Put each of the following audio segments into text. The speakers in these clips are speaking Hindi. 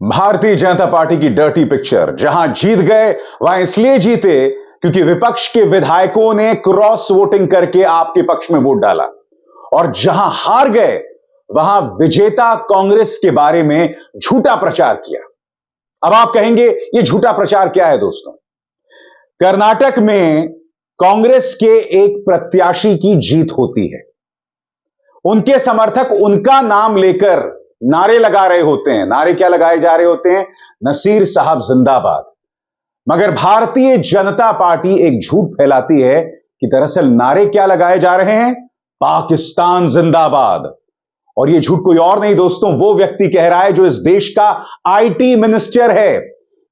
भारतीय जनता पार्टी की डर्टी पिक्चर। जहां जीत गए वहां इसलिए जीते क्योंकि विपक्ष के विधायकों ने क्रॉस वोटिंग करके आपके पक्ष में वोट डाला, और जहां हार गए वहां विजेता कांग्रेस के बारे में झूठा प्रचार किया। अब आप कहेंगे यह झूठा प्रचार क्या है दोस्तों? कर्नाटक में कांग्रेस के एक प्रत्याशी की जीत होती है, उनके समर्थक उनका नाम लेकर नारे लगा रहे होते हैं। नारे क्या लगाए जा रहे होते हैं? नसीर साहब जिंदाबाद। मगर भारतीय जनता पार्टी एक झूठ फैलाती है कि दरअसल नारे क्या लगाए जा रहे हैं? पाकिस्तान जिंदाबाद। और यह झूठ कोई और नहीं दोस्तों, वो व्यक्ति कह रहा है जो इस देश का आईटी मिनिस्टर है,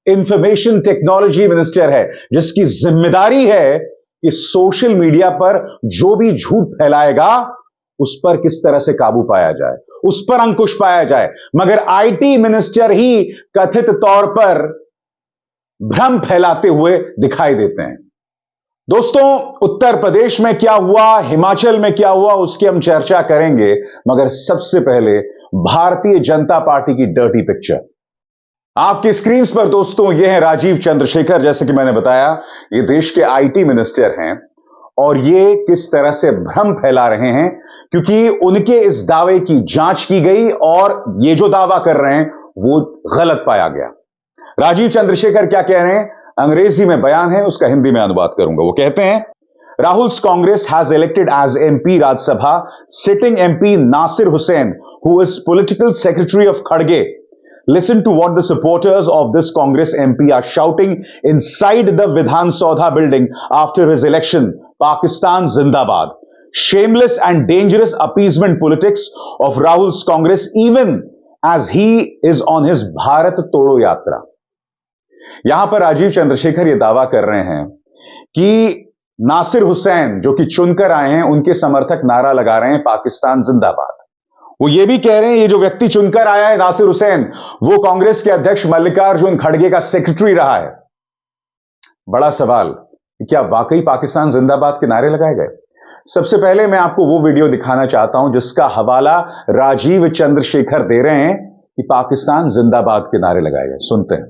इंफॉर्मेशन टेक्नोलॉजी मिनिस्टर है, जिसकी जिम्मेदारी है कि सोशल मीडिया पर जो भी झूठ फैलाएगा उस पर किस तरह से काबू पाया जाए, उस पर अंकुश पाया जाए। मगर आईटी मिनिस्टर ही कथित तौर पर भ्रम फैलाते हुए दिखाई देते हैं। दोस्तों, उत्तर प्रदेश में क्या हुआ, हिमाचल में क्या हुआ, उसकी हम चर्चा करेंगे। मगर सबसे पहले भारतीय जनता पार्टी की डर्टी पिक्चर आपकी स्क्रीन पर दोस्तों, यह है राजीव चंद्रशेखर। जैसे कि मैंने बताया, ये देश के आईटी मिनिस्टर हैं और ये किस तरह से भ्रम फैला रहे हैं, क्योंकि उनके इस दावे की जांच की गई और ये जो दावा कर रहे हैं वो गलत पाया गया। राजीव चंद्रशेखर क्या कह रहे हैं? अंग्रेजी में बयान है, उसका हिंदी में अनुवाद करूंगा। वो कहते हैं, Rahul's Congress has elected as MP Rajya Sabha sitting MP Nasir Hussain, who is political secretary of Khadge. Listen to what the supporters of this Congress MP are shouting inside the Vidhan Saudha building after his election. Pakistan Zindabad. Shameless and dangerous appeasement politics of Rahul's Congress, even as he is on his Bharat Todo Yatra. यहां पर राजीव चंद्रशेखर यह दावा कर रहे हैं कि नासिर हुसैन जो कि चुनकर आए हैं, उनके समर्थक नारा लगा रहे हैं पाकिस्तान जिंदाबाद। वो ये भी कह रहे हैं ये जो व्यक्ति चुनकर आया है नासिर हुसैन, वो कांग्रेस के अध्यक्ष मल्लिकार्जुन खड़गे का सेक्रेटरी रहा है। बड़ा सवाल, क्या वाकई पाकिस्तान जिंदाबाद के नारे लगाए गए? सबसे पहले मैं आपको वो वीडियो दिखाना चाहता हूं जिसका हवाला राजीव चंद्रशेखर दे रहे हैं कि पाकिस्तान जिंदाबाद के नारे लगाए गए। सुनते हैं।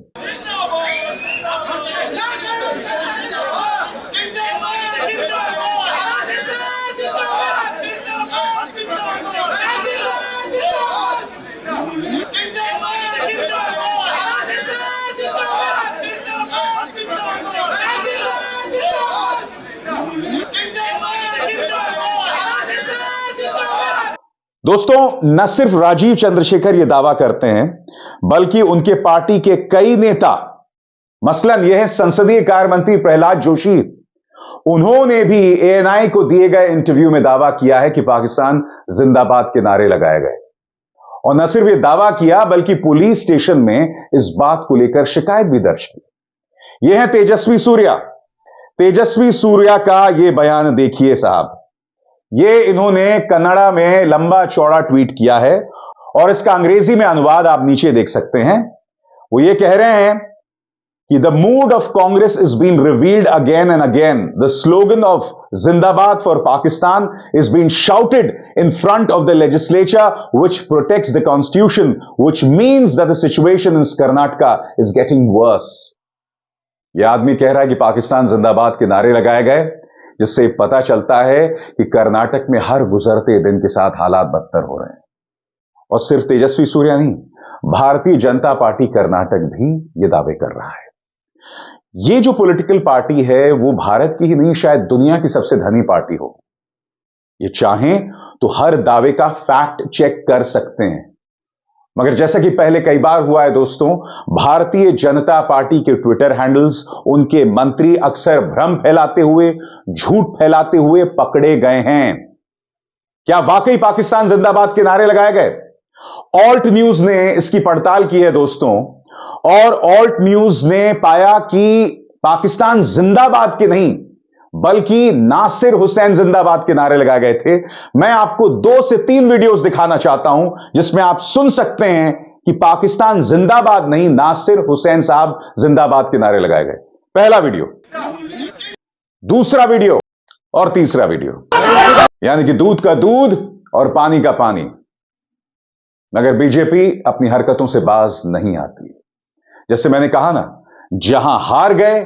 दोस्तों, न सिर्फ राजीव चंद्रशेखर यह दावा करते हैं, बल्कि उनके पार्टी के कई नेता, मसलन यह है संसदीय कार्य मंत्री प्रहलाद जोशी, उन्होंने भी एएनआई को दिए गए इंटरव्यू में दावा किया है कि पाकिस्तान जिंदाबाद के नारे लगाए गए। और न सिर्फ यह दावा किया, बल्कि पुलिस स्टेशन में इस बात को लेकर शिकायत भी दर्ज की। यह है तेजस्वी सूर्या। तेजस्वी सूर्या का यह बयान देखिए साहब। ये इन्होंने कन्नड़ा में लंबा चौड़ा ट्वीट किया है और इसका अंग्रेजी में अनुवाद आप नीचे देख सकते हैं। वो ये कह रहे हैं कि the mood of Congress is been revealed again and again. The slogan of जिंदाबाद for Pakistan is been shouted in front of the legislature which protects the constitution, which means that the situation in Karnataka is getting worse. यह आदमी कह रहा है कि पाकिस्तान जिंदाबाद के नारे लगाए गए, जिससे पता चलता है कि कर्नाटक में हर गुजरते दिन के साथ हालात बदतर हो रहे हैं। और सिर्फ तेजस्वी सूर्या नहीं, भारतीय जनता पार्टी कर्नाटक भी यह दावे कर रहा है। यह जो पॉलिटिकल पार्टी है वो भारत की ही नहीं, शायद दुनिया की सबसे धनी पार्टी हो। ये चाहें तो हर दावे का फैक्ट चेक कर सकते हैं। मगर जैसा कि पहले कई बार हुआ है दोस्तों, भारतीय जनता पार्टी के ट्विटर हैंडल्स, उनके मंत्री अक्सर भ्रम फैलाते हुए, झूठ फैलाते हुए पकड़े गए हैं। क्या वाकई पाकिस्तान जिंदाबाद के नारे लगाए गए? ऑल्ट न्यूज ने इसकी पड़ताल की है दोस्तों, और ऑल्ट न्यूज ने पाया कि पाकिस्तान जिंदाबाद के नहीं, बल्कि नासिर हुसैन जिंदाबाद के नारे लगाए गए थे। मैं आपको 2 से 3 वीडियोस दिखाना चाहता हूं जिसमें आप सुन सकते हैं कि पाकिस्तान जिंदाबाद नहीं, नासिर हुसैन साहब जिंदाबाद के नारे लगाए गए। पहला वीडियो, दूसरा वीडियो और तीसरा वीडियो, यानी कि दूध का दूध और पानी का पानी। मगर बीजेपी अपनी हरकतों से बाज नहीं आती। जैसे मैंने कहा ना, जहां हार गए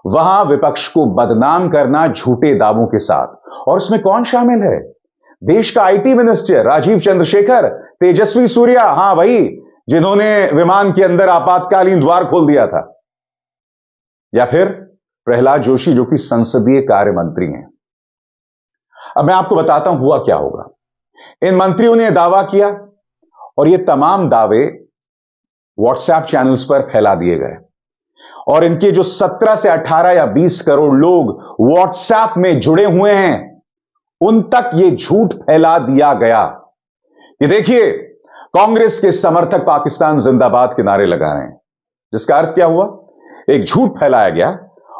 वहां विपक्ष को बदनाम करना झूठे दावों के साथ। और इसमें कौन शामिल है? देश का आईटी मिनिस्टर राजीव चंद्रशेखर, तेजस्वी सूर्या, हां भाई, जिन्होंने विमान के अंदर आपातकालीन द्वार खोल दिया था, या फिर प्रहलाद जोशी जो कि संसदीय कार्य मंत्री हैं। अब मैं आपको बताता हूं हुआ क्या होगा। इन मंत्रियों ने दावा किया और ये तमाम दावे व्हाट्सएप चैनल्स पर फैला दिए गए और इनके जो 17 से 18 या 20 करोड़ लोग व्हाट्सएप में जुड़े हुए हैं उन तक यह झूठ फैला दिया गया कि देखिए, कांग्रेस के समर्थक पाकिस्तान जिंदाबाद के नारे लगा रहे हैं। जिसका अर्थ क्या हुआ? एक झूठ फैलाया गया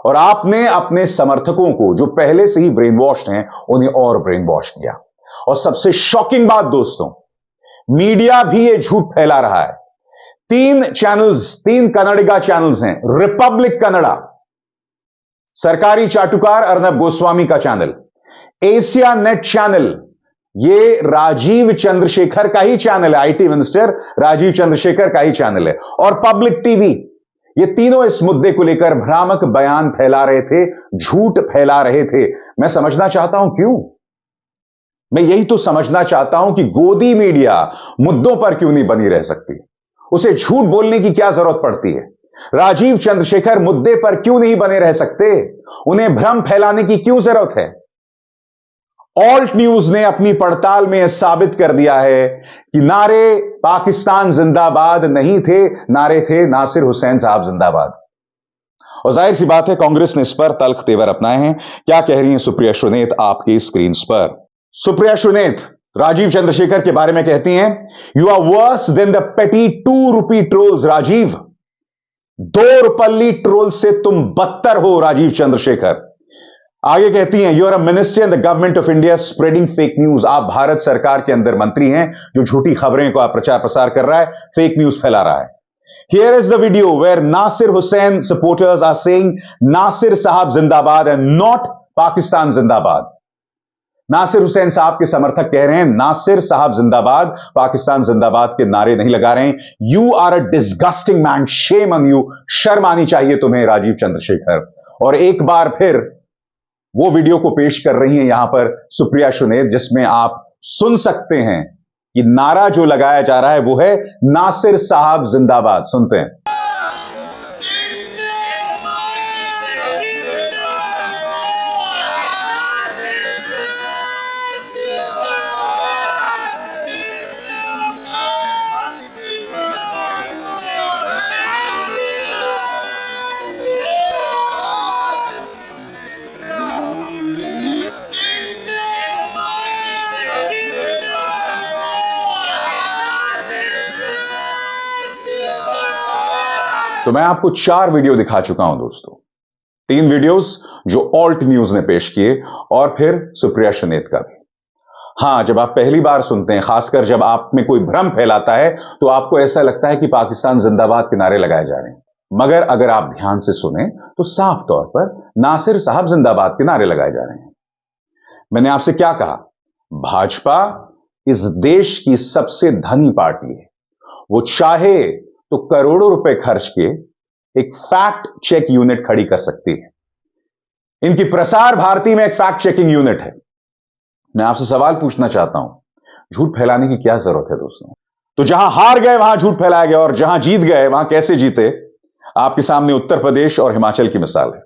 और आपने अपने समर्थकों को, जो पहले से ही ब्रेन वॉश्ड हैं, उन्हें और ब्रेन वॉश किया। और सबसे शॉकिंग बात दोस्तों, मीडिया भी यह झूठ फैला रहा है। 3 चैनल्स, 3 कन्नडिगा चैनल्स हैं। रिपब्लिक कन्नडा, सरकारी चाटुकार अर्नब गोस्वामी का चैनल, एशिया नेट चैनल, ये राजीव चंद्रशेखर का ही चैनल है, आईटी मिनिस्टर राजीव चंद्रशेखर का ही चैनल है, और पब्लिक टीवी, ये तीनों इस मुद्दे को लेकर भ्रामक बयान फैला रहे थे, झूठ फैला रहे थे। मैं समझना चाहता हूं क्यों? मैं यही तो समझना चाहता हूं कि गोदी मीडिया मुद्दों पर क्यों नहीं बनी रह सकती? उसे झूठ बोलने की क्या जरूरत पड़ती है? राजीव चंद्रशेखर मुद्दे पर क्यों नहीं बने रह सकते? उन्हें भ्रम फैलाने की क्यों जरूरत है? ऑल्ट न्यूज ने अपनी पड़ताल में यह साबित कर दिया है कि नारे पाकिस्तान जिंदाबाद नहीं थे, नारे थे नासिर हुसैन साहब जिंदाबाद। और जाहिर सी बात है, कांग्रेस ने इस पर तल्ख तेवर अपनाए हैं। क्या कह रही हैं सुप्रिया श्रीनेत आपकी स्क्रीन पर? सुप्रिया श्रीनेत राजीव चंद्रशेखर के बारे में कहती हैं, you are worse than the petty 2 rupee trolls Rajeev. 2 रुपल्ली ट्रोल से तुम बदतर हो राजीव चंद्रशेखर। आगे कहती हैं, you are a minister in the government of India spreading fake news. आप भारत सरकार के अंदर मंत्री हैं जो झूठी खबरें को आप प्रचार प्रसार कर रहा है, फेक न्यूज फैला रहा है। Here is the video where Nasir Hussain supporters are saying Nasir साहब जिंदाबाद एंड नॉट पाकिस्तान जिंदाबाद। नासिर हुसैन साहब के समर्थक कह रहे हैं नासिर साहब जिंदाबाद, पाकिस्तान जिंदाबाद के नारे नहीं लगा रहे हैं। You are a disgusting man, shame on you. शर्म आनी चाहिए तुम्हें राजीव चंद्रशेखर। और एक बार फिर वो वीडियो को पेश कर रही हैं यहां पर सुप्रिया श्रीनेत, जिसमें आप सुन सकते हैं कि नारा जो लगाया जा रहा है वो है नासिर साहब जिंदाबाद। सुनते हैं। तो मैं आपको 4 वीडियो दिखा चुका हूं दोस्तों। 3 वीडियोस जो ऑल्ट न्यूज ने पेश किए और फिर सुप्रिया श्रीनेत का भी। हां, जब आप पहली बार सुनते हैं, खासकर जब आप में कोई भ्रम फैलाता है, तो आपको ऐसा लगता है कि पाकिस्तान जिंदाबाद के नारे लगाए जा रहे हैं। मगर अगर आप ध्यान से सुने तो साफ तौर पर नासिर साहब जिंदाबाद के नारे लगाए जा रहे हैं। मैंने आपसे क्या कहा? भाजपा इस देश की सबसे धनी पार्टी है। वो चाहे तो करोड़ों रुपए खर्च के एक फैक्ट चेक यूनिट खड़ी कर सकती है। इनकी प्रसार भारती में एक फैक्ट चेकिंग यूनिट है। मैं आपसे सवाल पूछना चाहता हूं, झूठ फैलाने की क्या जरूरत है दोस्तों? तो जहां हार गए वहां झूठ फैलाया गया और जहां जीत गए वहां कैसे जीते? आपके सामने उत्तर प्रदेश और हिमाचल की मिसाल है।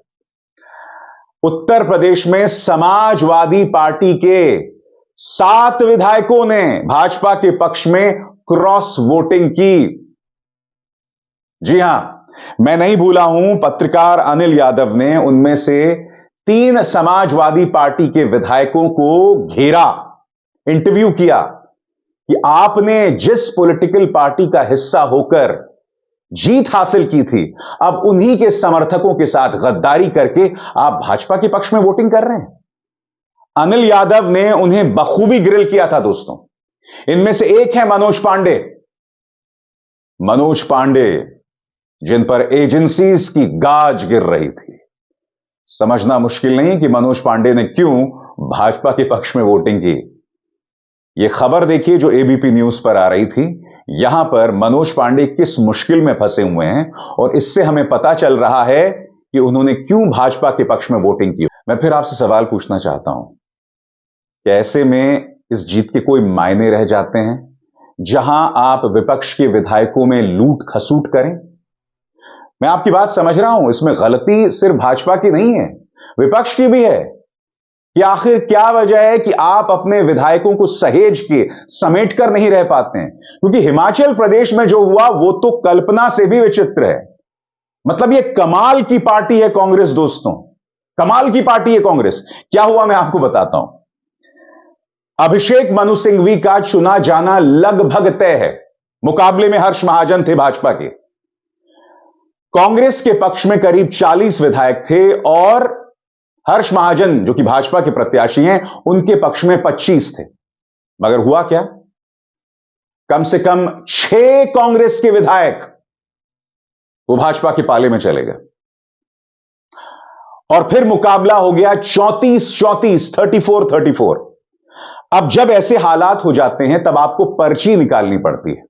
उत्तर प्रदेश में समाजवादी पार्टी के 7 विधायकों ने भाजपा के पक्ष में क्रॉस वोटिंग की। जी हां, मैं नहीं भूला हूं, पत्रकार अनिल यादव ने उनमें से 3 समाजवादी पार्टी के विधायकों को घेरा, इंटरव्यू किया कि आपने जिस पॉलिटिकल पार्टी का हिस्सा होकर जीत हासिल की थी, अब उन्हीं के समर्थकों के साथ गद्दारी करके आप भाजपा के पक्ष में वोटिंग कर रहे हैं। अनिल यादव ने उन्हें बखूबी ग्रिल किया था दोस्तों। इनमें से एक है मनोज पांडे। मनोज पांडे, जिन पर एजेंसीज की गाज गिर रही थी। समझना मुश्किल नहीं कि मनोज पांडे ने क्यों भाजपा के पक्ष में वोटिंग की। यह खबर देखिए जो एबीपी न्यूज पर आ रही थी। यहां पर मनोज पांडे किस मुश्किल में फंसे हुए हैं और इससे हमें पता चल रहा है कि उन्होंने क्यों भाजपा के पक्ष में वोटिंग की। मैं फिर आपसे सवाल पूछना चाहता हूं कि ऐसे में इस जीत के कोई मायने रह जाते हैं जहां आप विपक्ष के विधायकों में लूट खसूट करें? मैं आपकी बात समझ रहा हूं, इसमें गलती सिर्फ भाजपा की नहीं है, विपक्ष की भी है कि आखिर क्या वजह है कि आप अपने विधायकों को सहेज के समेट कर नहीं रह पाते हैं। क्योंकि हिमाचल प्रदेश में जो हुआ वो तो कल्पना से भी विचित्र है। मतलब ये कमाल की पार्टी है कांग्रेस दोस्तों, कमाल की पार्टी है कांग्रेस। क्या हुआ मैं आपको बताता हूं। अभिषेक मनु सिंघवी का चुना जाना लगभग तय है। मुकाबले में हर्ष महाजन थे भाजपा के। कांग्रेस के पक्ष में करीब 40 विधायक थे और हर्ष महाजन जो कि भाजपा के प्रत्याशी हैं उनके पक्ष में 25 थे। मगर हुआ क्या, कम से कम 6 कांग्रेस के विधायक वो भाजपा के पाले में चले गए और फिर मुकाबला हो गया 34-34। अब जब ऐसे हालात हो जाते हैं तब आपको पर्ची निकालनी पड़ती है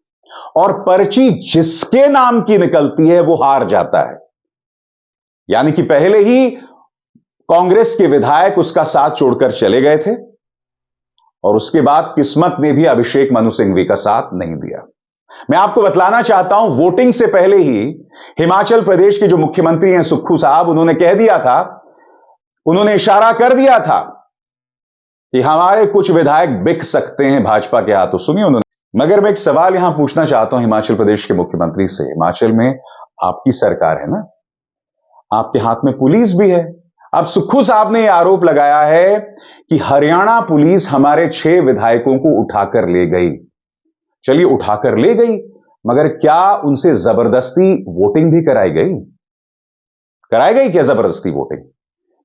और पर्ची जिसके नाम की निकलती है वो हार जाता है। यानी कि पहले ही कांग्रेस के विधायक उसका साथ छोड़कर चले गए थे और उसके बाद किस्मत ने भी अभिषेक मनु सिंघवी का साथ नहीं दिया। मैं आपको बतलाना चाहता हूं, वोटिंग से पहले ही हिमाचल प्रदेश के जो मुख्यमंत्री हैं सुक्खू साहब, उन्होंने कह दिया था, उन्होंने इशारा कर दिया था कि हमारे कुछ विधायक बिक सकते हैं भाजपा के हाथों। सुनिए उन्होंने। मगर मैं एक सवाल यहां पूछना चाहता हूं हिमाचल प्रदेश के मुख्यमंत्री से। हिमाचल में आपकी सरकार है ना, आपके हाथ में पुलिस भी है। अब सुक्खू साहब ने यह आरोप लगाया है कि हरियाणा पुलिस हमारे 6 विधायकों को उठाकर ले गई। चलिए उठाकर ले गई, मगर क्या उनसे जबरदस्ती वोटिंग भी कराई गई? कराई गई क्या जबरदस्ती वोटिंग?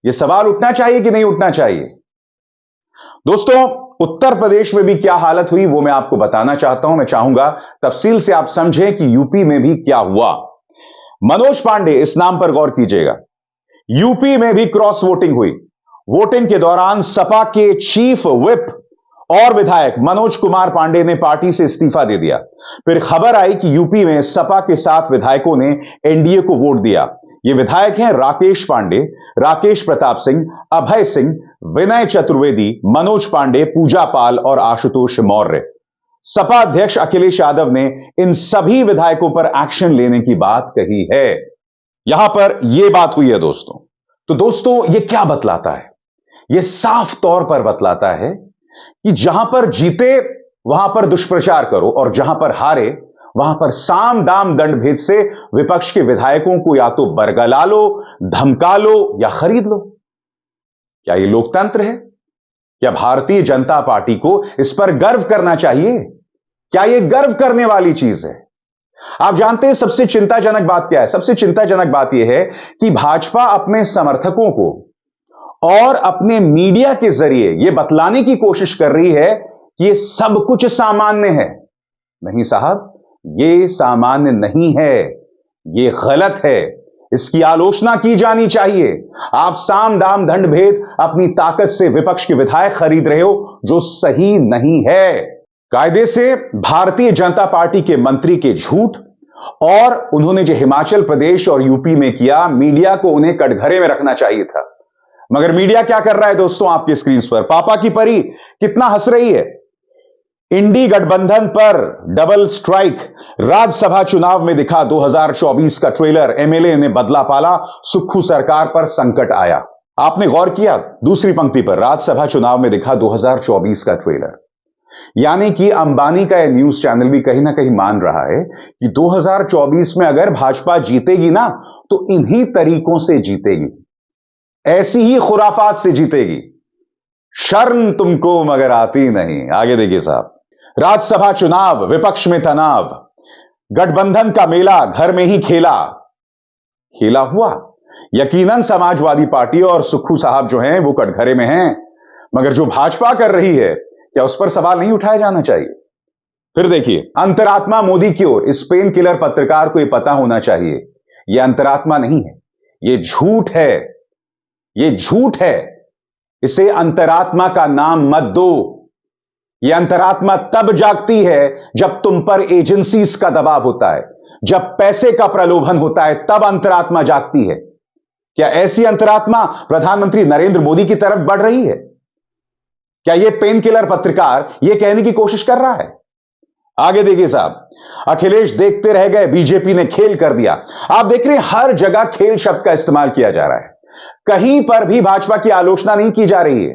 यह सवाल उठना चाहिए कि नहीं उठना चाहिए? दोस्तों, उत्तर प्रदेश में भी क्या हालत हुई वो मैं आपको बताना चाहता हूं। मैं चाहूंगा तफसील से आप समझें कि यूपी में भी क्या हुआ। मनोज पांडे, इस नाम पर गौर कीजिएगा, यूपी में भी क्रॉस वोटिंग हुई। वोटिंग के दौरान सपा के चीफ व्हिप और विधायक मनोज कुमार पांडे ने पार्टी से इस्तीफा दे दिया। फिर खबर आई कि यूपी में सपा के 7 विधायकों ने एनडीए को वोट दिया। ये विधायक हैं राकेश पांडे, राकेश प्रताप सिंह, अभय सिंह, विनय चतुर्वेदी, मनोज पांडे, पूजा पाल और आशुतोष मौर्य। सपा अध्यक्ष अखिलेश यादव ने इन सभी विधायकों पर एक्शन लेने की बात कही है। यहां पर यह बात हुई है दोस्तों। तो दोस्तों, यह क्या बतलाता है? यह साफ तौर पर बतलाता है कि जहां पर जीते वहां पर दुष्प्रचार करो और जहां पर हारे वहां पर साम दाम दंड भेद से विपक्ष के विधायकों को या तो बरगला लो, धमका लो या खरीद लो। क्या यह लोकतंत्र है? क्या भारतीय जनता पार्टी को इस पर गर्व करना चाहिए? क्या यह गर्व करने वाली चीज है? आप जानते हैं सबसे चिंताजनक बात क्या है? सबसे चिंताजनक बात यह है कि भाजपा अपने समर्थकों को और अपने मीडिया के जरिए यह बतलाने की कोशिश कर रही है कि यह सब कुछ सामान्य है। नहीं साहब, यह सामान्य नहीं है, यह गलत है। इसकी आलोचना की जानी चाहिए। आप साम दाम दंड भेद अपनी ताकत से विपक्ष के विधायक खरीद रहे हो, जो सही नहीं है। कायदे से भारतीय जनता पार्टी के मंत्री के झूठ और उन्होंने जो हिमाचल प्रदेश और यूपी में किया, मीडिया को उन्हें कटघरे में रखना चाहिए था। मगर मीडिया क्या कर रहा है दोस्तों? आपकी स्क्रीन पर पापा की परी कितना हंस रही है। इंडी गठबंधन पर डबल स्ट्राइक, राज्यसभा चुनाव में दिखा 2024 का ट्रेलर, एमएलए ने बदला पाला, सुक्खू सरकार पर संकट आया। आपने गौर किया दूसरी पंक्ति पर, राज्यसभा चुनाव में दिखा 2024 का ट्रेलर। यानी कि अंबानी का यह न्यूज चैनल भी कहीं ना कहीं मान रहा है कि 2024 में अगर भाजपा जीतेगी ना तो इन्हीं तरीकों से जीतेगी, ऐसी ही खुराफात से जीतेगी। शर्म तुमको मगर आती नहीं। आगे देखिए साहब, राज्यसभा चुनाव, विपक्ष में तनाव, गठबंधन का मेला घर में ही खेला हुआ। यकीनन समाजवादी पार्टी और सुक्खू साहब जो हैं वो कटघरे में हैं, मगर जो भाजपा कर रही है क्या उस पर सवाल नहीं उठाया जाना चाहिए? फिर देखिए, अंतरात्मा मोदी की ओर, इस पेन किलर पत्रकार को यह पता होना चाहिए यह अंतरात्मा नहीं है, यह झूठ है, यह झूठ है। इसे अंतरात्मा का नाम मत दो। यह अंतरात्मा तब जागती है जब तुम पर एजेंसीज का दबाव होता है, जब पैसे का प्रलोभन होता है, तब अंतरात्मा जागती है। क्या ऐसी अंतरात्मा प्रधानमंत्री नरेंद्र मोदी की तरफ बढ़ रही है? क्या यह पेन किलर पत्रकार यह कहने की कोशिश कर रहा है? आगे देखिए साहब, अखिलेश देखते रह गए, बीजेपी ने खेल कर दिया। आप देख रहे हैं हर जगह खेल शब्द का इस्तेमाल किया जा रहा है। कहीं पर भी भाजपा की आलोचना नहीं की जा रही है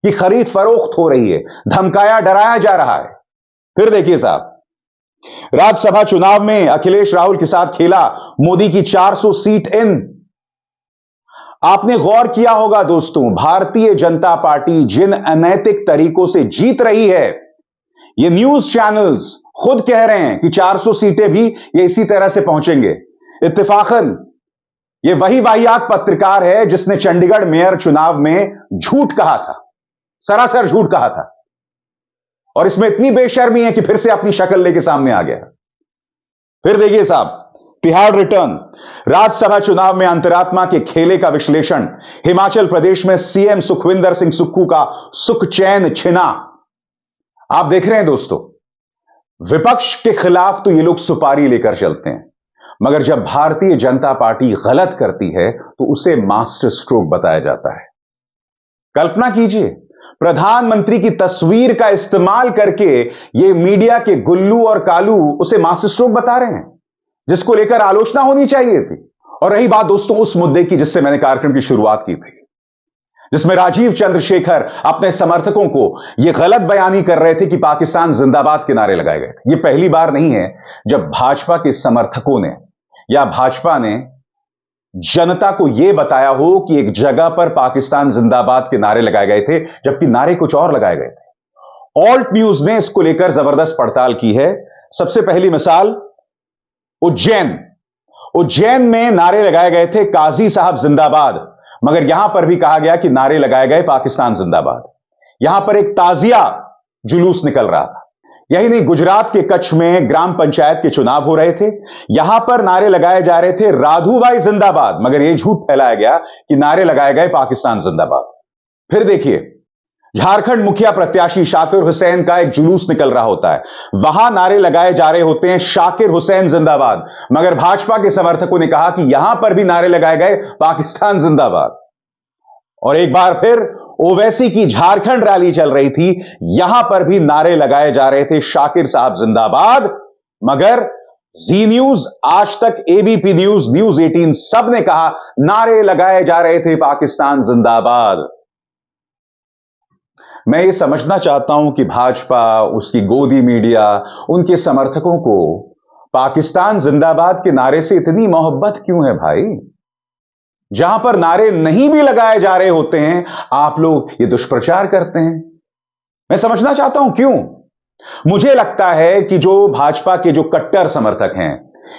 कि खरीद फरोख्त हो रही है, धमकाया डराया जा रहा है। फिर देखिए साहब, राज्यसभा चुनाव में अखिलेश राहुल के साथ खेला, मोदी की 400 सीट इन। आपने गौर किया होगा दोस्तों, भारतीय जनता पार्टी जिन अनैतिक तरीकों से जीत रही है, ये न्यूज चैनल्स खुद कह रहे हैं कि 400 सीटें भी ये इसी तरह से पहुंचेंगे। इत्तेफाकन ये वही वाहियात पत्रकार है जिसने चंडीगढ़ मेयर चुनाव में झूठ कहा था, सरासर झूठ कहा था, और इसमें इतनी बेशर्मी है कि फिर से अपनी शक्ल लेके सामने आ गया। फिर देखिए साहब, तिहाड़ रिटर्न, राज्यसभा चुनाव में अंतरात्मा के खेले का विश्लेषण, हिमाचल प्रदेश में सीएम सुखविंदर सिंह सुक्खू का सुख चैन छिना। आप देख रहे हैं दोस्तों, विपक्ष के खिलाफ तो ये लोग सुपारी लेकर चलते हैं, मगर जब भारतीय जनता पार्टी गलत करती है तो उसे मास्टर स्ट्रोक बताया जाता है। कल्पना कीजिए, प्रधानमंत्री की तस्वीर का इस्तेमाल करके ये मीडिया के गुल्लू और कालू उसे मास्टर स्ट्रोक बता रहे हैं, जिसको लेकर आलोचना होनी चाहिए थी। और रही बात दोस्तों उस मुद्दे की जिससे मैंने कार्यक्रम की शुरुआत की थी, जिसमें राजीव चंद्रशेखर अपने समर्थकों को यह गलत बयानी कर रहे थे कि पाकिस्तान जिंदाबाद के नारे लगाए गए थे। यह पहली बार नहीं है जब भाजपा के समर्थकों ने या भाजपा ने जनता को यह बताया हो कि एक जगह पर पाकिस्तान जिंदाबाद के नारे लगाए गए थे, जबकि नारे कुछ और लगाए गए थे। ऑल्ट न्यूज ने इसको लेकर जबरदस्त पड़ताल की है। सबसे पहली मिसाल उज्जैन में नारे लगाए गए थे काजी साहब जिंदाबाद, मगर यहां पर भी कहा गया कि नारे लगाए गए पाकिस्तान जिंदाबाद। यहां पर एक ताजिया जुलूस निकल रहा था। यही नहीं, गुजरात के कच्छ में ग्राम पंचायत के चुनाव हो रहे थे, यहां पर नारे लगाए जा रहे थे राधुभाई जिंदाबाद, मगर यह झूठ फैलाया गया कि नारे लगाए गए पाकिस्तान जिंदाबाद। फिर देखिए, झारखंड मुखिया प्रत्याशी शाकिर हुसैन का एक जुलूस निकल रहा होता है, वहां नारे लगाए जा रहे होते हैं शाकिर हुसैन जिंदाबाद, मगर भाजपा के समर्थकों ने कहा कि यहां पर भी नारे लगाए गए पाकिस्तान जिंदाबाद। और एक बार फिर ओवैसी की झारखंड रैली चल रही थी, यहां पर भी नारे लगाए जा रहे थे शाकिर साहब जिंदाबाद, मगर जी न्यूज, आज तक, एबीपी न्यूज, न्यूज 18 सब ने कहा नारे लगाए जा रहे थे पाकिस्तान जिंदाबाद। मैं ये समझना चाहता हूं कि भाजपा, उसकी गोदी मीडिया, उनके समर्थकों को पाकिस्तान जिंदाबाद के नारे से इतनी मोहब्बत क्यों है भाई? जहां पर नारे नहीं भी लगाए जा रहे होते हैं, आप लोग ये दुष्प्रचार करते हैं। मैं समझना चाहता हूं क्यों। मुझे लगता है कि जो भाजपा के जो कट्टर समर्थक हैं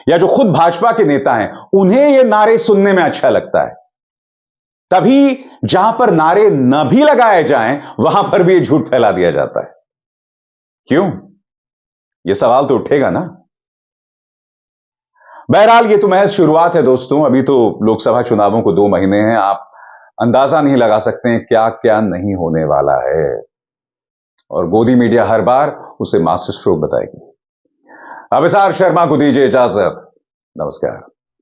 या जो खुद भाजपा के नेता हैं, उन्हें ये नारे सुनने में अच्छा लगता है। तभी जहां पर नारे न भी लगाए जाएं, वहां पर भी ये झूठ फैला दिया जाता है। क्यों? यह सवाल तो उठेगा ना। बहरहाल ये तो महज शुरुआत है दोस्तों, अभी तो लोकसभा चुनावों को 2 महीने हैं। आप अंदाजा नहीं लगा सकते हैं क्या क्या नहीं होने वाला है, और गोदी मीडिया हर बार उसे मास्टर स्ट्रोक बताएगी। अभिसार शर्मा को दीजिए इजाजत। नमस्कार।